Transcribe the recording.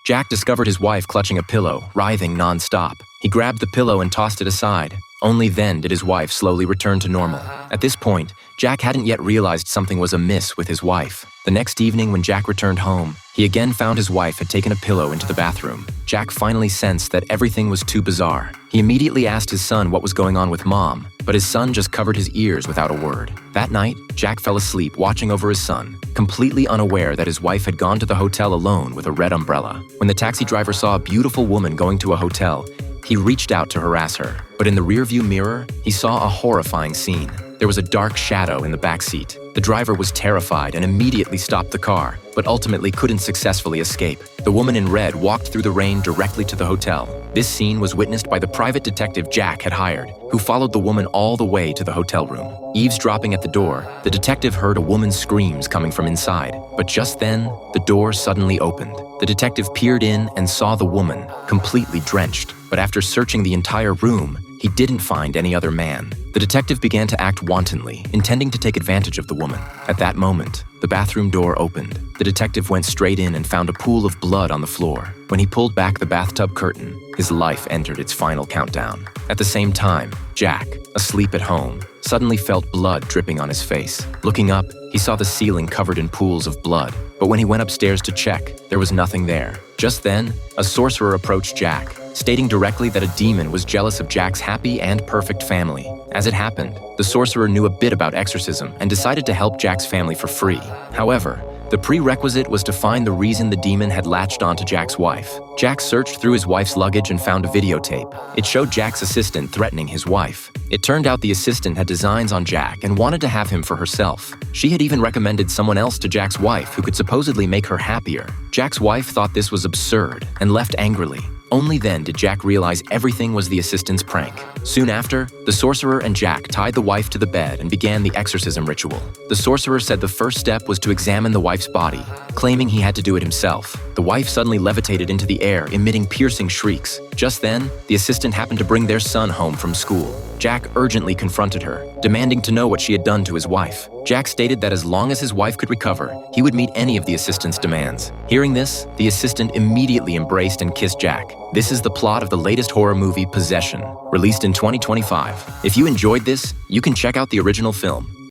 Jack discovered his wife clutching a pillow, writhing non-stop. He grabbed the pillow and tossed it aside. Only then did his wife slowly return to normal. At this point, Jack hadn't yet realized something was amiss with his wife. The next evening when Jack returned home, he again found his wife had taken a pillow into the bathroom. Jack finally sensed that everything was too bizarre. He immediately asked his son what was going on with Mom, but his son just covered his ears without a word. That night, Jack fell asleep watching over his son, completely unaware that his wife had gone to the hotel alone with a red umbrella. When the taxi driver saw a beautiful woman going to a hotel, he reached out to harass her, but in the rearview mirror, he saw a horrifying scene. There was a dark shadow in the back seat. The driver was terrified and immediately stopped the car, but ultimately couldn't successfully escape. The woman in red walked through the rain directly to the hotel. This scene was witnessed by the private detective Jack had hired, who followed the woman all the way to the hotel room. Eavesdropping at the door, the detective heard a woman's screams coming from inside, but just then, the door suddenly opened. The detective peered in and saw the woman, completely drenched, but after searching the entire room, he didn't find any other man. The detective began to act wantonly, intending to take advantage of the woman. At that moment, the bathroom door opened. The detective went straight in and found a pool of blood on the floor. When he pulled back the bathtub curtain, his life entered its final countdown. At the same time, Jack, asleep at home, suddenly felt blood dripping on his face. Looking up, he saw the ceiling covered in pools of blood. But when he went upstairs to check, there was nothing there. Just then, a sorcerer approached Jack, stating directly that a demon was jealous of Jack's happy and perfect family. As it happened, the sorcerer knew a bit about exorcism and decided to help Jack's family for free. However, the prerequisite was to find the reason the demon had latched onto Jack's wife. Jack searched through his wife's luggage and found a videotape. It showed Jack's assistant threatening his wife. It turned out the assistant had designs on Jack and wanted to have him for herself. She had even recommended someone else to Jack's wife who could supposedly make her happier. Jack's wife thought this was absurd and left angrily. Only then did Jack realize everything was the assistant's prank. Soon after, the sorcerer and Jack tied the wife to the bed and began the exorcism ritual. The sorcerer said the first step was to examine the wife's body, claiming he had to do it himself. The wife suddenly levitated into the air, emitting piercing shrieks. Just then, the assistant happened to bring their son home from school. Jack urgently confronted her, demanding to know what she had done to his wife. Jack stated that as long as his wife could recover, he would meet any of the assistant's demands. Hearing this, the assistant immediately embraced and kissed Jack. This is the plot of the latest horror movie, Possession, released in 2025. If you enjoyed this, you can check out the original film.